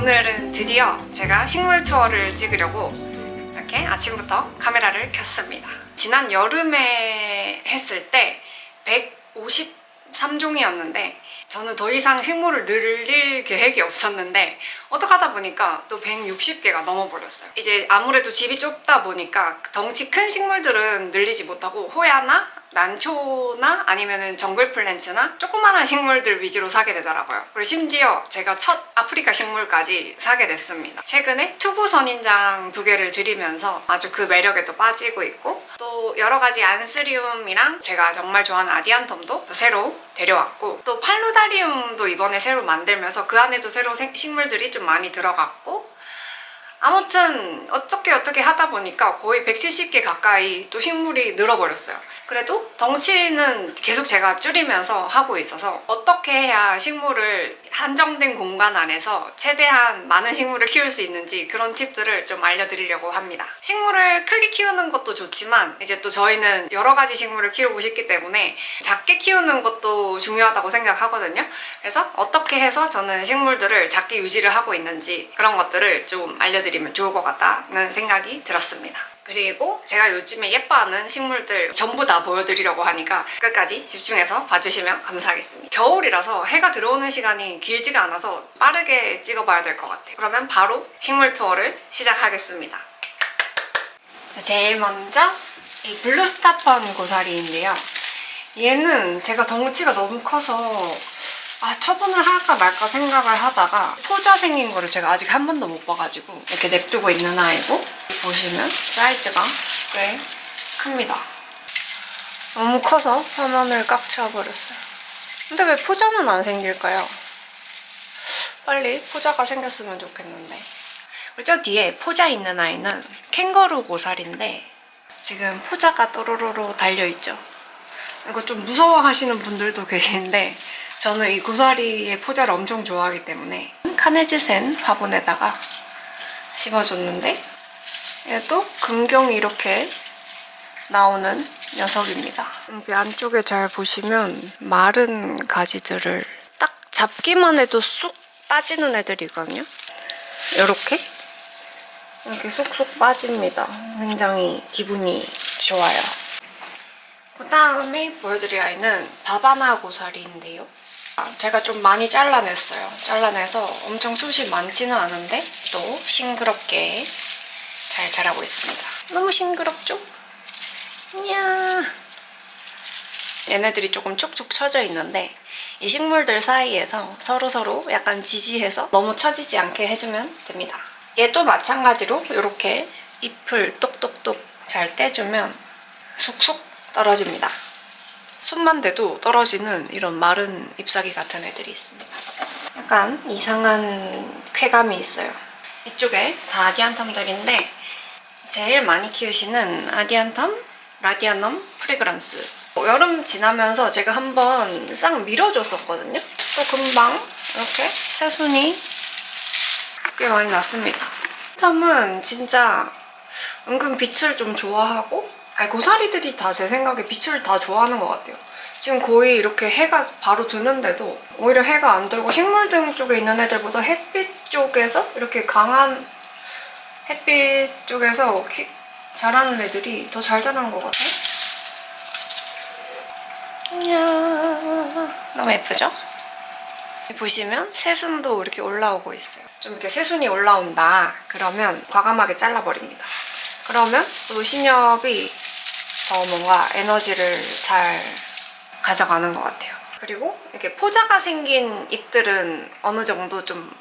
오늘은 드디어 제가 식물 투어를 찍으려고 이렇게 아침부터 카메라를 켰습니다. 지난 여름에 했을 때 153종이었는데 저는 더 이상 식물을 늘릴 계획이 없었는데 어떻게 하다 보니까 또 160개가 넘어버렸어요. 이제 아무래도 집이 좁다 보니까 덩치 큰 식물들은 늘리지 못하고 호야나 난초나 아니면은 정글 플랜츠나 조그만한 식물들 위주로 사게 되더라고요. 그리고 심지어 제가 첫 아프리카 식물까지 사게 됐습니다. 최근에 투구 선인장 2개를 들이면서 아주 그 매력에 또 빠지고 있고, 또 여러 가지 안스리움이랑 제가 정말 좋아하는 아디안텀도 새로 데려왔고, 또 팔로다리움도 이번에 새로 만들면서 그 안에도 새로 식물들이 좀 많이 들어갔고, 아무튼 어떻게 하다 보니까 거의 170개 가까이 또 식물이 늘어버렸어요. 그래도 덩치는 계속 제가 줄이면서 하고 있어서 어떻게 해야 식물을 한정된 공간 안에서 최대한 많은 식물을 키울 수 있는지 그런 팁들을 좀 알려드리려고 합니다. 식물을 크게 키우는 것도 좋지만 이제 또 저희는 여러 가지 식물을 키우고 싶기 때문에 작게 키우는 것도 중요하다고 생각하거든요. 그래서 어떻게 해서 저는 식물들을 작게 유지를 하고 있는지 그런 것들을 좀 알려드리면 좋을 것 같다는 생각이 들었습니다. 그리고 제가 요즘에 예뻐하는 식물들 전부 다 보여드리려고 하니까 끝까지 집중해서 봐주시면 감사하겠습니다. 겨울이라서 해가 들어오는 시간이 길지가 않아서 빠르게 찍어봐야 될 것 같아요. 그러면 바로 식물 투어를 시작하겠습니다. 제일 먼저 이 블루스타펀 고사리인데요. 얘는 제가 덩치가 너무 커서 처분을 할까 말까 생각을 하다가 포자 생긴 거를 제가 아직 한 번도 못 봐가지고 이렇게 냅두고 있는 아이고, 보시면 사이즈가 꽤 큽니다. 너무 커서 화면을 꽉 채워버렸어요. 근데 왜 포자는 안 생길까요? 빨리 포자가 생겼으면 좋겠는데. 그리고 저 뒤에 포자 있는 아이는 캥거루 고사리인데 지금 포자가 또로로로 달려있죠. 이거 좀 무서워하시는 분들도 계시는데 저는 이 고사리의 포자를 엄청 좋아하기 때문에 카네즈센 화분에다가 심어줬는데 얘도 금경이 이렇게 나오는 녀석입니다. 여기 안쪽에 잘 보시면 마른 가지들을 딱 잡기만 해도 쑥 빠지는 애들이거든요. 이렇게 쑥쑥 빠집니다. 굉장히 기분이 좋아요. 그 다음에 보여드릴 아이는 바바나 고사리인데요. 제가 좀 많이 잘라냈어요. 잘라내서 엄청 숱이 많지는 않은데 또 싱그럽게 잘 자라고 있습니다. 너무 싱그럽죠? 이야. 얘네들이 조금 축축 처져 있는데 이 식물들 사이에서 서로서로 약간 지지해서 너무 처지지 않게 해주면 됩니다. 얘도 마찬가지로 이렇게 잎을 똑똑똑 잘 떼주면 쑥쑥 떨어집니다. 손만 대도 떨어지는 이런 마른 잎사귀 같은 애들이 있습니다. 약간 이상한 쾌감이 있어요. 이쪽에 다 아디안텀들인데 제일 많이 키우시는 아디안텀 라디아넘 프리그란스. 여름 지나면서 제가 한번 싹 밀어줬었거든요. 또 금방 이렇게 새순이 꽤 많이 났습니다. 텀은 진짜 은근 빛을 좀 좋아하고, 고사리들이 다 제 생각에 빛을 다 좋아하는 것 같아요. 지금 거의 이렇게 해가 바로 드는데도 오히려 해가 안 들고 식물등 쪽에 있는 애들보다 햇빛 쪽에서 이렇게 강한 햇빛 쪽에서 자라는 애들이 더 잘 자라는 것 같아요. 이야, 너무 예쁘죠? 보시면 새순도 이렇게 올라오고 있어요. 좀 이렇게 새순이 올라온다 그러면 과감하게 잘라버립니다. 그러면 또 신엽이 더 뭔가 에너지를 잘 가져가는 것 같아요. 그리고 이렇게 포자가 생긴 잎들은 어느 정도 좀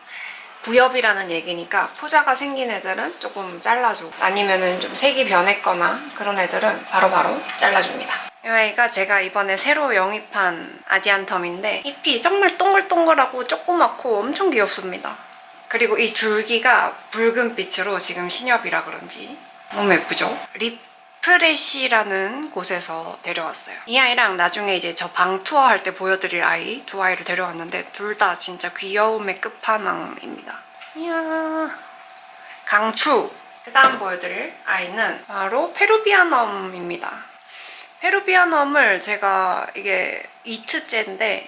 구엽이라는 얘기니까 포자가 생긴 애들은 조금 잘라주고, 아니면은 좀 색이 변했거나 그런 애들은 바로바로 잘라줍니다. 이 아이가 제가 이번에 새로 영입한 아디안텀인데 잎이 정말 동글동글하고 조그맣고 엄청 귀엽습니다. 그리고 이 줄기가 붉은 빛으로 지금 신엽이라 그런지 너무 예쁘죠? 리프레시라는 곳에서 데려왔어요. 이 아이랑 나중에 이제 저 방 투어 할 때 보여드릴 아이 두 아이를 데려왔는데 둘 다 진짜 귀여움의 끝판왕입니다. 이야. 강추! 그 다음 보여드릴 아이는 바로 페루비아넘입니다. 페루비아넘을 제가 이게 2트째인데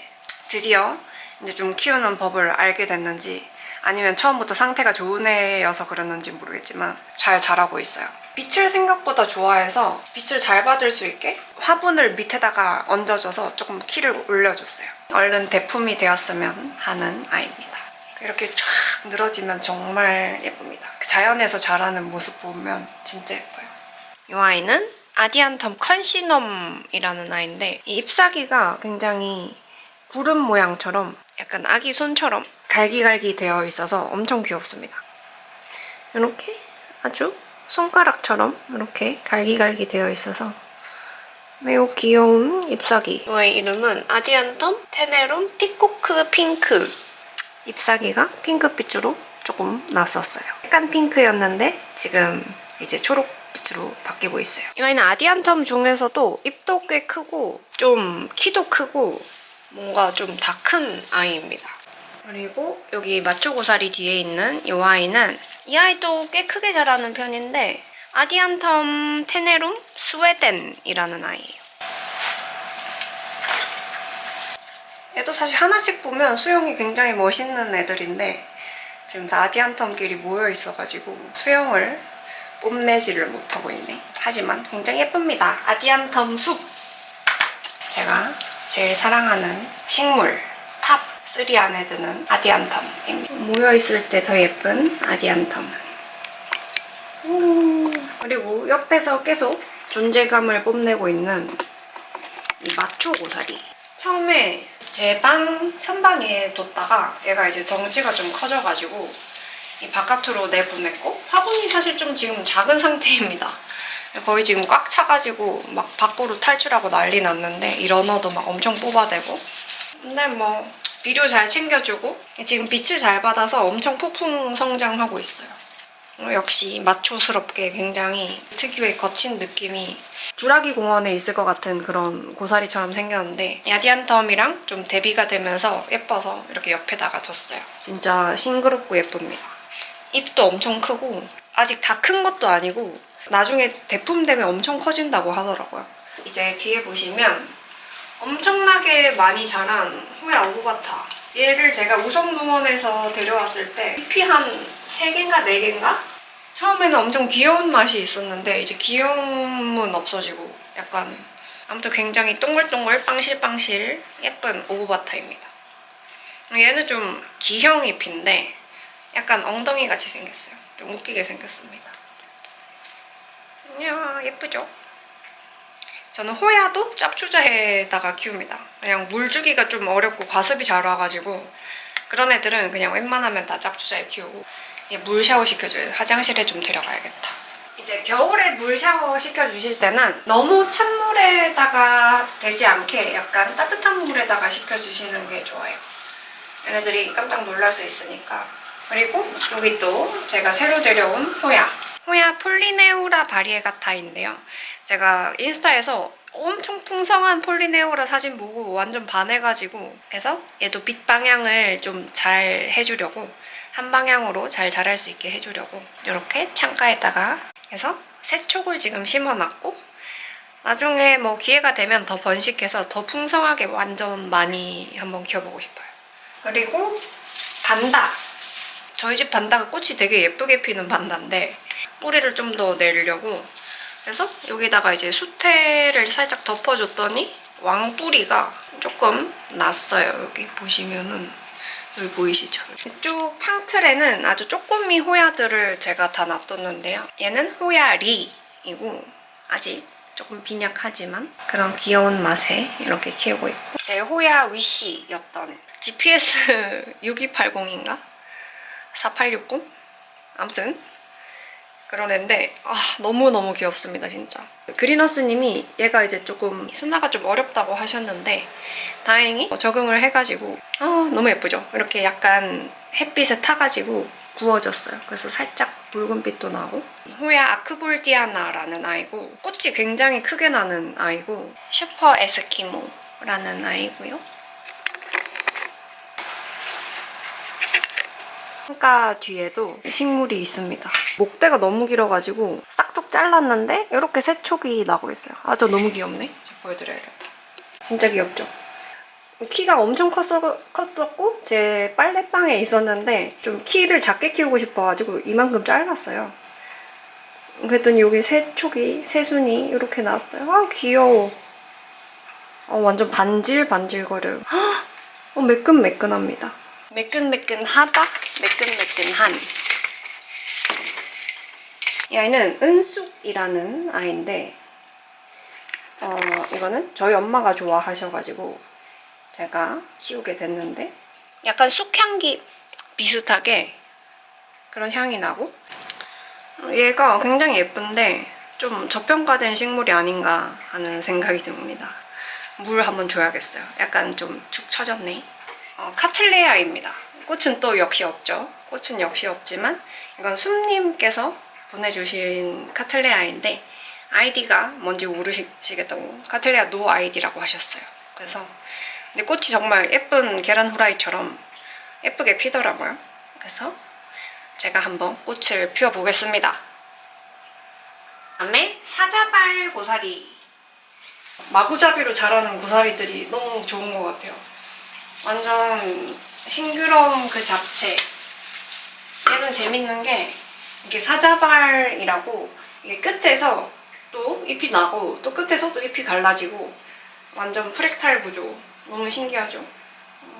드디어 이제 좀 키우는 법을 알게 됐는지 아니면 처음부터 상태가 좋은 애여서 그랬는지 모르겠지만 잘 자라고 있어요. 빛을 생각보다 좋아해서 빛을 잘 받을 수 있게 화분을 밑에다가 얹어줘서 조금 키를 올려줬어요. 얼른 대품이 되었으면 하는 아이입니다. 이렇게 쫙 늘어지면 정말 예쁩니다. 자연에서 자라는 모습 보면 진짜 예뻐요. 이 아이는 아디안텀 컨시넘이라는 아이인데 이 잎사귀가 굉장히 구름 모양처럼 약간 아기 손처럼 갈기갈기 되어 있어서 엄청 귀엽습니다. 이렇게 아주 손가락처럼 이렇게 갈기갈기 되어 있어서 매우 귀여운 잎사귀. 이 아이 이름은 아디안텀 테네룸 피코크 핑크. 잎사귀가 핑크빛으로 조금 났었어요. 약간 핑크였는데 지금 이제 초록빛으로 바뀌고 있어요. 이 아이는 아디안텀 중에서도 잎도 꽤 크고 좀 키도 크고 뭔가 좀 다 큰 아이입니다. 그리고 여기 마초고사리 뒤에 있는 이 아이는 이 아이도 꽤 크게 자라는 편인데 아디안텀 테네룸 스웨덴이라는 아이예요. 얘도 사실 하나씩 보면 수영이 굉장히 멋있는 애들인데 지금 다 아디안텀끼리 모여 있어가지고 수영을 뽐내지를 못하고 있네. 하지만 굉장히 예쁩니다. 아디안텀 숲! 제가 제일 사랑하는 식물 탑 3 안에 드는 아디안텀입니다. 모여있을 때 더 예쁜 아디안텀. 그리고 옆에서 계속 존재감을 뽐내고 있는 이 마초고사리. 처음에 제 방 선반 위에 뒀다가 얘가 이제 덩치가 좀 커져가지고 이 바깥으로 내보냈고 화분이 사실 좀 지금 작은 상태입니다. 거의 지금 꽉 차가지고 막 밖으로 탈출하고 난리 났는데 이 러너도 막 엄청 뽑아대고 근데 뭐 비료 잘 챙겨주고 지금 빛을 잘 받아서 엄청 폭풍 성장하고 있어요. 역시 마초스럽게 굉장히 특유의 거친 느낌이 주라기 공원에 있을 것 같은 그런 고사리처럼 생겼는데 아디안텀이랑 좀 대비가 되면서 예뻐서 이렇게 옆에다가 뒀어요. 진짜 싱그럽고 예쁩니다. 잎도 엄청 크고 아직 다 큰 것도 아니고 나중에 대품되면 엄청 커진다고 하더라고요. 이제 뒤에 보시면 엄청나게 많이 자란 호야 오바타. 얘를 제가 우성농원에서 데려왔을 때 잎이 한 3개인가 4개인가? 처음에는 엄청 귀여운 맛이 있었는데 이제 귀여움은 없어지고 약간 아무튼 굉장히 동글동글 빵실빵실 예쁜 오바타입니다. 얘는 좀 기형 잎인데 약간 엉덩이 같이 생겼어요. 좀 웃기게 생겼습니다. 이야 예쁘죠? 저는 호야도 짭주자에다가 키웁니다. 그냥 물 주기가 좀 어렵고 과습이 잘 와가지고 그런 애들은 그냥 웬만하면 다 짭주자에 키우고 얘 물 샤워 시켜줘요. 화장실에 좀 데려가야겠다. 이제 겨울에 물 샤워 시켜주실 때는 너무 찬물에다가 되지 않게 약간 따뜻한 물에다가 시켜주시는 게 좋아요. 얘네들이 깜짝 놀랄 수 있으니까. 그리고 여기 또 제가 새로 데려온 호야. 호야 폴리네우라 바리에가타인데요. 제가 인스타에서 엄청 풍성한 폴리네우라 사진 보고 완전 반해가지고 그래서 얘도 빛 방향을 좀 잘 해주려고 한 방향으로 잘 자랄 수 있게 해주려고 이렇게 창가에다가 해서 새촉을 지금 심어놨고 나중에 뭐 기회가 되면 더 번식해서 더 풍성하게 완전 많이 한번 키워보고 싶어요. 그리고 반다. 저희 집 반다가 꽃이 되게 예쁘게 피는 반다인데 뿌리를 좀 더 내려고 그래서 여기다가 이제 수태를 살짝 덮어줬더니 왕뿌리가 조금 났어요. 여기 보시면은 여기 보이시죠? 이쪽 창틀에는 아주 쪼꼬미 호야들을 제가 다 놔뒀는데요. 얘는 호야리이고 아직 조금 빈약하지만 그런 귀여운 맛에 이렇게 키우고 있고 제 호야 위시였던 GPS 6280인가? 4860? 아무튼 그런 애인데 너무너무 귀엽습니다 진짜. 그린허스님이 얘가 이제 조금 순화가 좀 어렵다고 하셨는데 다행히 적응을 해가지고 너무 예쁘죠? 이렇게 약간 햇빛에 타가지고 구워졌어요. 그래서 살짝 붉은빛도 나고 호야 아크볼디아나라는 아이고 꽃이 굉장히 크게 나는 아이고 슈퍼 에스키모라는 아이고요. 창가 뒤에도 식물이 있습니다. 목대가 너무 길어가지고 싹둑 잘랐는데 이렇게 새촉이 나고 있어요. 저 너무 귀엽네. 제가 보여드려야겠다. 진짜 귀엽죠? 키가 엄청 컸었고 제 빨래방에 있었는데 좀 키를 작게 키우고 싶어가지고 이만큼 잘랐어요. 그랬더니 여기 새순이 이렇게 나왔어요. 아 귀여워. 완전 반질반질거려요. 매끈매끈합니다. 매끈매끈하다, 매끈매끈한. 이 아이는 은숙이라는 아이인데 이거는 저희 엄마가 좋아하셔가지고 제가 키우게 됐는데 약간 쑥향기 비슷하게 그런 향이 나고 얘가 굉장히 예쁜데 좀 저평가된 식물이 아닌가 하는 생각이 듭니다. 물 한번 줘야겠어요. 약간 좀 축 처졌네. 카틀레아입니다. 꽃은 또 역시 없죠. 꽃은 역시 없지만 이건 숲님께서 보내주신 카틀레아인데 아이디가 뭔지 모르시겠다고 카틀레아 노 아이디라고 하셨어요. 그래서 근데 꽃이 정말 예쁜 계란 후라이처럼 예쁘게 피더라고요. 그래서 제가 한번 꽃을 피워보겠습니다. 다음에 사자발 고사리. 마구잡이로 자라는 고사리들이 너무 좋은 것 같아요. 완전 싱그러움 그 자체. 얘는 재밌는 게 이게 사자발이라고 이게 끝에서 또 잎이 나고 또 끝에서 또 잎이 갈라지고 완전 프랙탈 구조. 너무 신기하죠?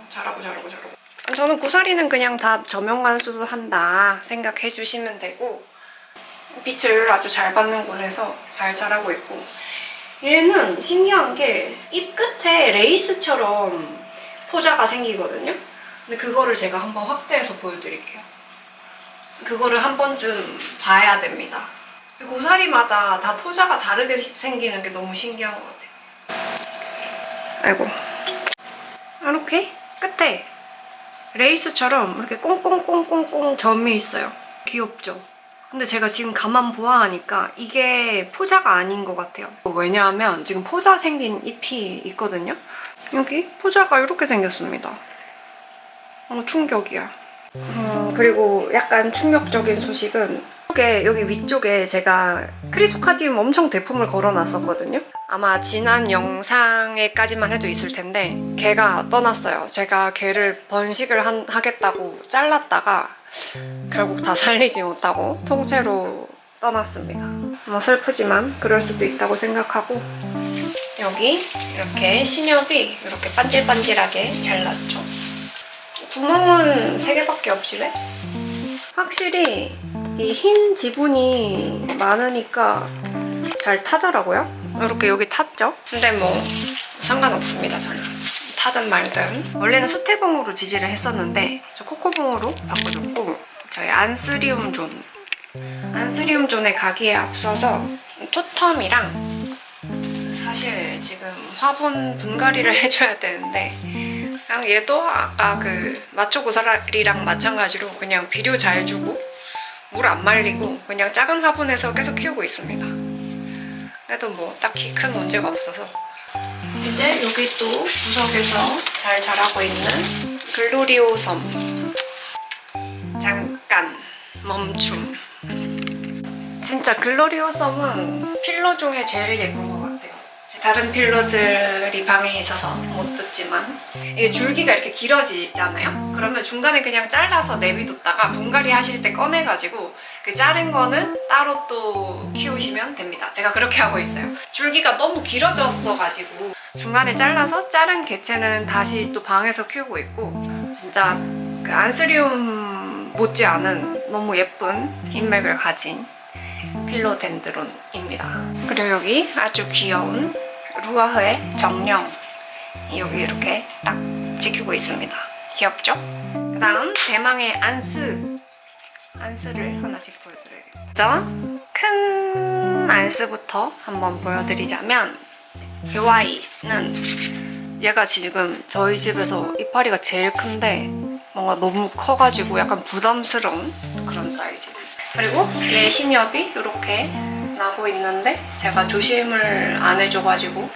잘하고. 저는 고사리는 그냥 다 저명관수 한다 생각해 주시면 되고 빛을 아주 잘 받는 곳에서 잘 자라고 있고 얘는 신기한 게 잎 끝에 레이스처럼 포자가 생기거든요. 근데 그거를 제가 한번 확대해서 보여드릴게요. 그거를 한 번쯤 봐야 됩니다. 고사리마다 다 포자가 다르게 생기는 게 너무 신기한 것 같아요. 아이고. 이렇게 끝에 레이스처럼 이렇게 꽁꽁꽁꽁꽁 점이 있어요. 귀엽죠? 근데 제가 지금 가만 보아하니까 이게 포자가 아닌 것 같아요. 왜냐하면 지금 포자 생긴 잎이 있거든요. 여기 포자가 이렇게 생겼습니다. 충격이야. 그리고 약간 충격적인 소식은 여기 위쪽에 제가 크리소카디움 엄청 대품을 걸어놨었거든요. 아마 지난 영상에까지만 해도 있을 텐데 걔가 떠났어요. 제가 걔를 번식을 하겠다고 잘랐다가 결국 다 살리지 못하고 통째로 떠났습니다. 뭐 슬프지만 그럴 수도 있다고 생각하고 여기 이렇게 신엽이 이렇게 반질반질하게 잘 났죠. 구멍은 3개밖에 없지래? 확실히 이 흰 지분이 많으니까 잘 타더라고요. 이렇게 여기 탔죠? 근데 뭐 상관없습니다. 저는 타든 말든. 원래는 수태봉으로 지지를 했었는데 저 코코봉으로 바꿔줬고 저희 안스리움존 안스리움존에 가기에 앞서서 토텀이랑 사실 지금 화분 분갈이를 해줘야 되는데 그냥 얘도 아까 그 마초고사리랑 마찬가지로 그냥 비료 잘 주고 물 안 말리고 그냥 작은 화분에서 계속 키우고 있습니다. 그래도 뭐 딱히 큰 문제가 없어서 이제 여기 또 구석에서 잘 자라고 있는 글로리오섬 잠깐 멈춤. 진짜 글로리오섬은 필러 중에 제일 예쁜 것 같아요. 다른 필러들이 방에 있어서 못 듣지만 이게 줄기가 이렇게 길어지잖아요. 그러면 중간에 그냥 잘라서 내비뒀다가 분갈이 하실 때 꺼내가지고 그 자른 거는 따로 또 키우시면 됩니다. 제가 그렇게 하고 있어요. 줄기가 너무 길어졌어가지고 중간에 잘라서 자른 개체는 다시 또 방에서 키우고 있고 진짜 그 안스리움 못지않은 너무 예쁜 인맥을 가진 필로덴드론입니다. 그리고 여기 아주 귀여운 루아흐의 정령 여기 이렇게 딱 지키고 있습니다. 귀엽죠? 그 다음 대망의 안스를 하나씩 보여드려야겠죠? 큰 안스부터 한번 보여드리자면 이 아이는 얘가 지금 저희 집에서 이파리가 제일 큰데 뭔가 너무 커가지고 약간 부담스러운 그런 사이즈입니다. 그리고 얘 신엽이 이렇게 나고 있는데 제가 조심을 안 해줘가지고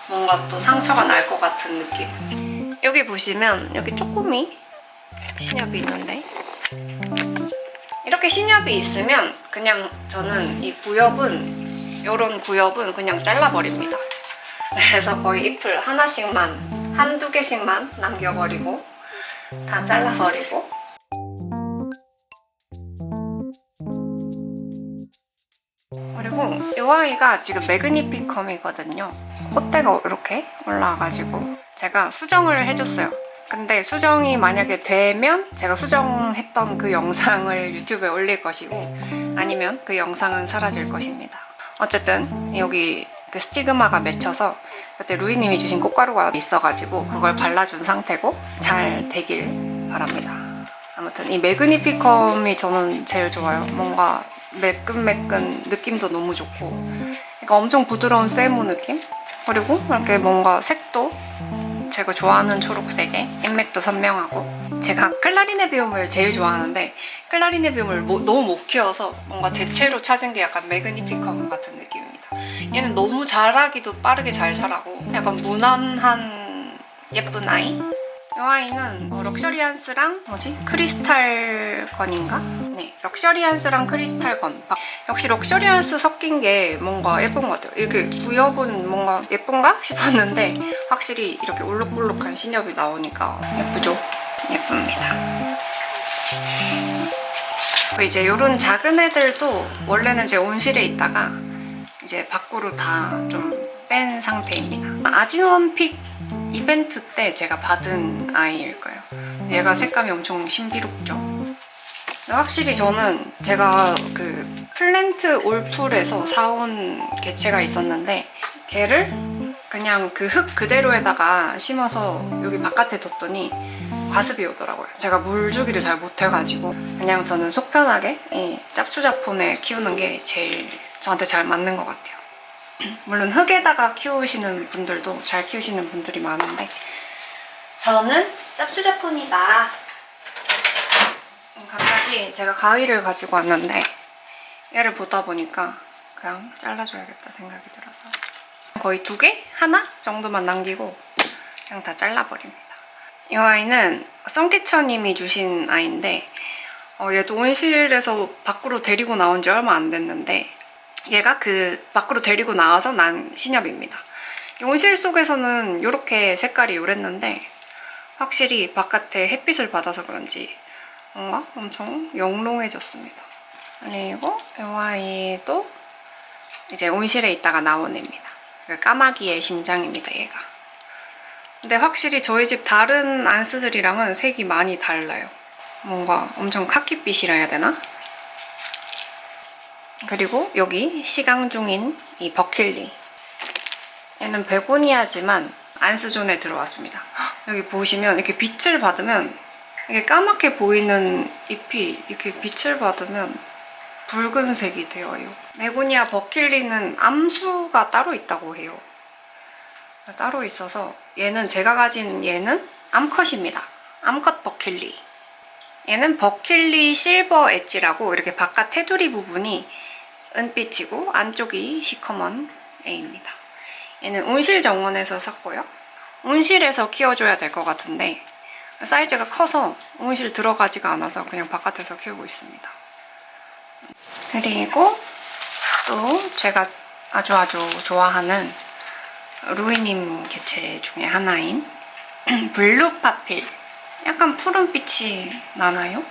뭔가 또 상처가 날 것 같은 느낌. 여기 보시면 여기 쪼꼬미 신엽이 있는데 이렇게 신엽이 있으면 그냥 저는 이 구엽은 이런 구엽은 그냥 잘라버립니다. 그래서 거의 잎을 하나씩만 한두 개씩만 남겨버리고 다 잘라버리고. 그리고 이 아이가 지금 매그니피컴이거든요. 콧대가 이렇게 올라와가지고 제가 수정을 해줬어요. 근데 수정이 만약에 되면 제가 수정했던 그 영상을 유튜브에 올릴 것이고, 아니면 그 영상은 사라질 것입니다. 어쨌든 여기 그 스티그마가 맺혀서 그때 루이님이 주신 꽃가루가 있어가지고 그걸 발라준 상태고, 잘 되길 바랍니다. 아무튼 이 매그니피컴이 저는 제일 좋아요. 뭔가 매끈매끈 느낌도 너무 좋고, 그러니까 엄청 부드러운 세무 느낌? 그리고 이렇게 뭔가 색도 제가 좋아하는 초록색에 인맥도 선명하고. 제가 클라리네 비움을 제일 좋아하는데 클라리네 비움을 너무 못 키워서 뭔가 대체로 찾은 게 약간 매그니피컴 같은 느낌입니다. 얘는 너무 자라기도 빠르게 잘 자라고 약간 무난한 예쁜 아이? 이 아이는 럭셔리한스랑 크리스탈건인가? 네, 럭셔리한스랑 크리스탈건. 역시 럭셔리한스 섞인 게 뭔가 예쁜 것 같아요. 이렇게 구엽은 뭔가 예쁜가 싶었는데 확실히 이렇게 울룩불룩한 신엽이 나오니까 예쁘죠? 예쁩니다. 이제 이런 작은 애들도 원래는 제 온실에 있다가 이제 밖으로 다 좀 뺀 상태입니다. 아진원픽 이벤트 때 제가 받은 아이일 거예요. 얘가 색감이 엄청 신비롭죠. 확실히 저는 제가 그 플랜트 올풀에서 사온 개체가 있었는데 걔를 그냥 그 흙 그대로에다가 심어서 여기 바깥에 뒀더니 과습이 오더라고요. 제가 물 주기를 잘 못해가지고 그냥 저는 속 편하게 이 짭추자폰에 키우는 게 제일 저한테 잘 맞는 것 같아요. 물론 흙에다가 키우시는 분들도 잘 키우시는 분들이 많은데 저는 짭추자폰이다. 갑자기 제가 가위를 가지고 왔는데 얘를 보다 보니까 그냥 잘라줘야겠다 생각이 들어서 거의 2개? 하나? 정도만 남기고 그냥 다 잘라버립니다. 이 아이는 썬키처님이 주신 아이인데 얘도 온실에서 밖으로 데리고 나온 지 얼마 안 됐는데 얘가 그 밖으로 데리고 나와서 난 신엽입니다. 온실 속에서는 이렇게 색깔이 요랬는데 확실히 바깥에 햇빛을 받아서 그런지 뭔가 엄청 영롱해졌습니다. 그리고 이 아이도 이제 온실에 있다가 나온 애입니다. 까마귀의 심장입니다, 얘가. 근데 확실히 저희 집 다른 안스들이랑은 색이 많이 달라요. 뭔가 엄청 카키빛이라 해야 되나? 그리고 여기 시강 중인 이 버킬리. 얘는 베고니아지만 안스존에 들어왔습니다. 여기 보시면 이렇게 빛을 받으면 이게 까맣게 보이는 잎이 이렇게 빛을 받으면 붉은색이 되어요. 베고니아 버킬리는 암수가 따로 있다고 해요. 따로 있어서 얘는 제가 가진 얘는 암컷입니다. 암컷 버킬리. 얘는 버킬리 실버 엣지라고 이렇게 바깥 테두리 부분이 은빛이고 안쪽이 시커먼 애입니다. 얘는 온실 정원에서 샀고요. 온실에서 키워줘야 될 것 같은데 사이즈가 커서 온실 들어가지가 않아서 그냥 바깥에서 키우고 있습니다. 그리고 또 제가 아주 좋아하는 루이님 개체 중에 하나인 블루파필. 약간 푸른빛이 나나요?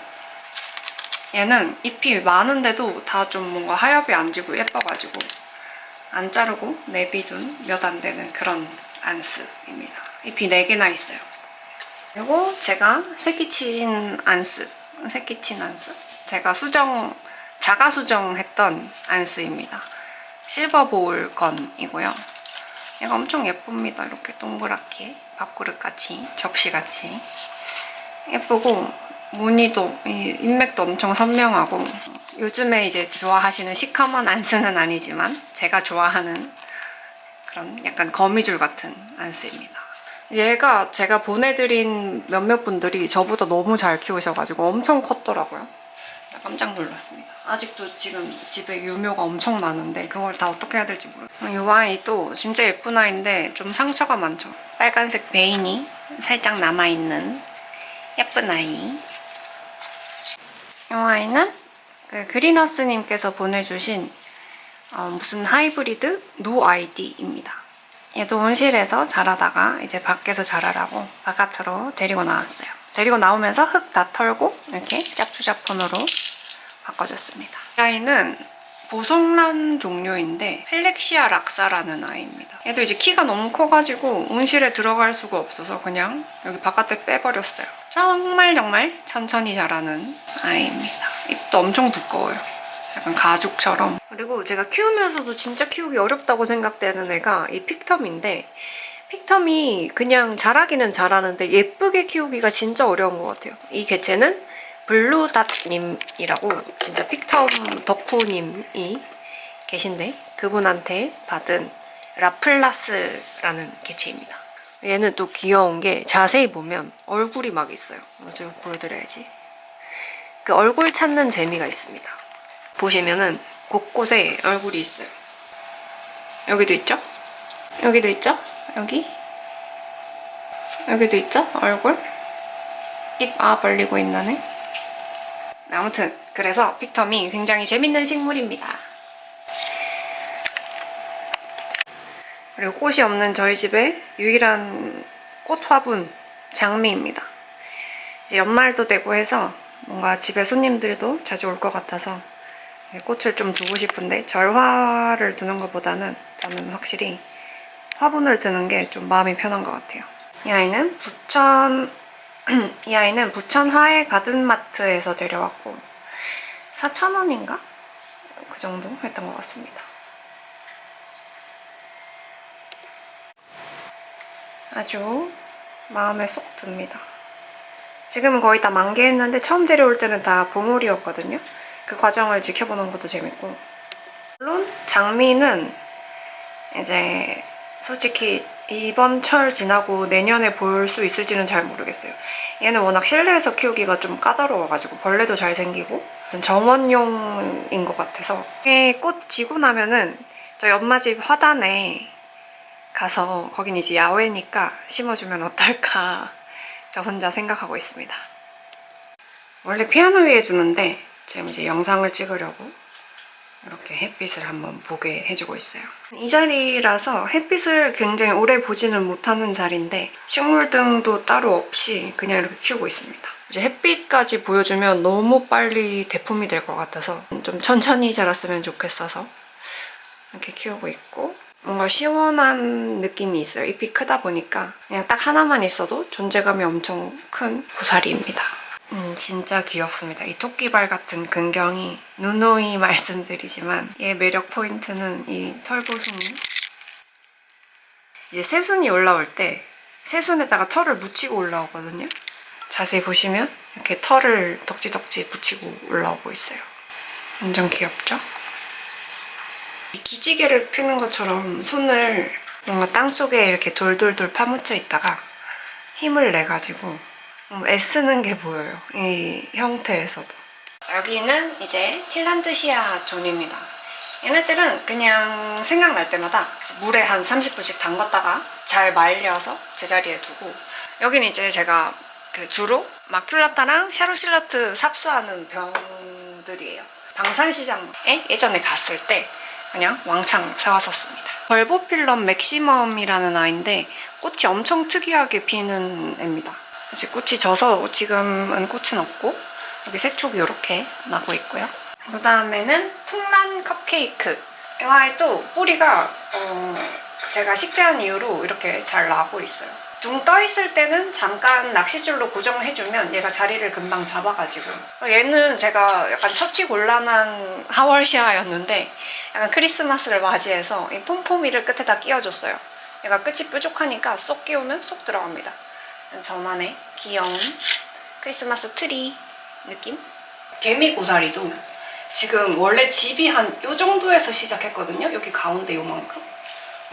얘는 잎이 많은데도 다 좀 뭔가 하엽이 안 지고 예뻐가지고 안 자르고 내비둔 몇 안 되는 그런 안스입니다. 잎이 4개나 있어요. 그리고 제가 새끼친 안스. 제가 자가 수정했던 안스입니다. 실버보울 건이고요. 얘가 엄청 예쁩니다. 이렇게 동그랗게 밥그릇같이, 접시같이 예쁘고 무늬도, 이 인맥도 엄청 선명하고 요즘에 이제 좋아하시는 시커먼 안스는 아니지만 제가 좋아하는 그런 약간 거미줄 같은 안스입니다. 얘가 제가 보내드린 몇몇 분들이 저보다 너무 잘 키우셔가지고 엄청 컸더라고요. 깜짝 놀랐습니다. 아직도 지금 집에 유묘가 엄청 많은데 그걸 다 어떻게 해야 될지 모르겠어요. 이 아이도 진짜 예쁜 아이인데 좀 상처가 많죠. 빨간색 베인이 살짝 남아있는 예쁜 아이. 이 아이는 그 그린허스님께서 보내주신 무슨 하이브리드 노 아이디입니다. 얘도 온실에서 자라다가 이제 밖에서 자라라고 바깥으로 데리고 나왔어요. 데리고 나오면서 흙 다 털고 이렇게 짝투자폰으로 바꿔줬습니다. 이 아이는 보석란 종류인데 펠렉시아 락사라는 아이입니다. 얘도 이제 키가 너무 커가지고 온실에 들어갈 수가 없어서 그냥 여기 바깥에 빼버렸어요. 정말 천천히 자라는 아이입니다. 잎도 엄청 두꺼워요. 약간 가죽처럼. 그리고 제가 키우면서도 진짜 키우기 어렵다고 생각되는 애가 이 픽텀인데 픽텀이 그냥 자라기는 자라는데 예쁘게 키우기가 진짜 어려운 것 같아요. 이 개체는 블루닷님이라고 진짜 픽텀 덕후님이 계신데 그분한테 받은 라플라스라는 개체입니다. 얘는 또 귀여운 게 자세히 보면 얼굴이 막 있어요. 제가 보여드려야지. 그 얼굴 찾는 재미가 있습니다. 보시면은 곳곳에 얼굴이 있어요. 여기도 있죠? 여기도 있죠? 여기도 있죠? 얼굴? 입 벌리고 있는 애. 아무튼 그래서 픽텀이 굉장히 재밌는 식물입니다. 그리고 꽃이 없는 저희 집의 유일한 꽃 화분 장미입니다. 이제 연말도 되고 해서 뭔가 집에 손님들도 자주 올 것 같아서 꽃을 좀 두고 싶은데 절화를 두는 것보다는 저는 확실히 화분을 두는 게 좀 마음이 편한 것 같아요. 이 아이는 부천 화해 가든마트에서 데려왔고 4,000원인가? 그 정도 했던 것 같습니다. 아주 마음에 쏙 듭니다. 지금은 거의 다 만개했는데 처음 데려올 때는 다 봉오리였거든요. 그 과정을 지켜보는 것도 재밌고, 물론 장미는 이제 솔직히 이번 철 지나고 내년에 볼 수 있을지는 잘 모르겠어요. 얘는 워낙 실내에서 키우기가 좀 까다로워가지고 벌레도 잘 생기고 정원용인 것 같아서 꽃 지고 나면은 저희 엄마 집 화단에 가서 거긴 이제 야외니까 심어주면 어떨까 저 혼자 생각하고 있습니다. 원래 피아노 위에 두는데 지금 이제 영상을 찍으려고 이렇게 햇빛을 한번 보게 해주고 있어요. 이 자리라서 햇빛을 굉장히 오래 보지는 못하는 자리인데 식물등도 따로 없이 그냥 이렇게 키우고 있습니다. 이제 햇빛까지 보여주면 너무 빨리 대품이 될 것 같아서 좀 천천히 자랐으면 좋겠어서 이렇게 키우고 있고, 뭔가 시원한 느낌이 있어요. 잎이 크다 보니까 그냥 딱 하나만 있어도 존재감이 엄청 큰 고사리입니다. 진짜 귀엽습니다. 이 토끼발 같은 근경이 누누이 말씀드리지만 얘 매력 포인트는 이 털보송이. 이제 새순이 올라올 때 새순에다가 털을 묻히고 올라오거든요. 자세히 보시면 이렇게 털을 덕지덕지 붙이고 올라오고 있어요. 완전 귀엽죠? 기지개를 피는 것처럼 손을 뭔가 땅속에 이렇게 돌돌돌 파묻혀 있다가 힘을 내가지고 애쓰는 게 보여요. 이 형태에서도. 여기는 이제 틸란드시아 존입니다. 얘네들은 그냥 생각날 때마다 물에 한 30분씩 담갔다가 잘 말려서 제자리에 두고, 여기는 이제 제가 그 주로 마큘라타랑 샤로실라트 삽수하는 병들이에요. 방산시장에 예전에 갔을 때 그냥 왕창 사왔었습니다. 벌보필럼 맥시멈이라는 아이인데 꽃이 엄청 특이하게 피는 애입니다. 이제 꽃이 져서 지금은 꽃은 없고 여기 새촉이 이렇게 나고 있고요. 그 다음에는 풍란 컵케이크. 이 아이도 뿌리가 제가 식재한 이후로 이렇게 잘 나고 있어요. 둥 떠있을 때는 잠깐 낚싯줄로 고정해주면 얘가 자리를 금방 잡아가지고, 얘는 제가 약간 처치곤란한 하월시아였는데 약간 크리스마스를 맞이해서 이 폼포미를 끝에다 끼워줬어요. 얘가 끝이 뾰족하니까 쏙 끼우면 쏙 들어갑니다. 저만의 귀여운 크리스마스 트리 느낌? 개미고사리도 지금 원래 집이 한 요 정도에서 시작했거든요. 여기 가운데 요만큼.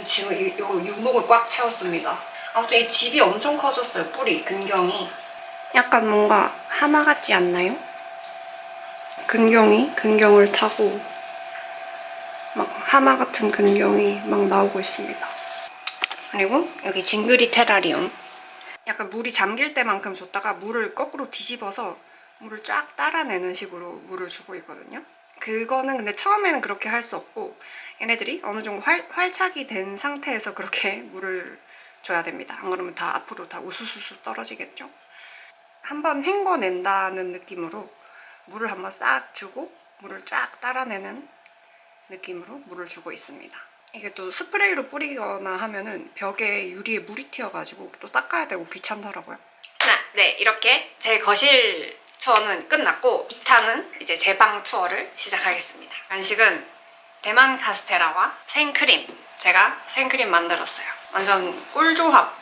지금 요 유목을 꽉 채웠습니다. 아무튼 이 집이 엄청 커졌어요. 뿌리, 근경이. 약간 뭔가 하마 같지 않나요? 근경을 타고 막 하마 같은 근경이 막 나오고 있습니다. 그리고 여기 징그리 테라리움. 약간 물이 잠길 때만큼 줬다가 물을 거꾸로 뒤집어서 물을 쫙 따라내는 식으로 물을 주고 있거든요. 그거는 근데 처음에는 그렇게 할 수 없고 얘네들이 어느 정도 활착이 된 상태에서 그렇게 물을 줘야 됩니다. 안 그러면 다 앞으로 다 우수수수 떨어지겠죠. 한번 헹궈낸다는 느낌으로 물을 한번 싹 주고 물을 쫙 따라내는 느낌으로 물을 주고 있습니다. 이게 또 스프레이로 뿌리거나 하면은 벽에 유리에 물이 튀어가지고 또 닦아야 되고 귀찮더라고요. 네, 이렇게 제 거실 투어는 끝났고 2탄은 이제 제 방 투어를 시작하겠습니다. 간식은 대만 카스테라와 생크림. 제가 생크림 만들었어요. 완전 꿀조합.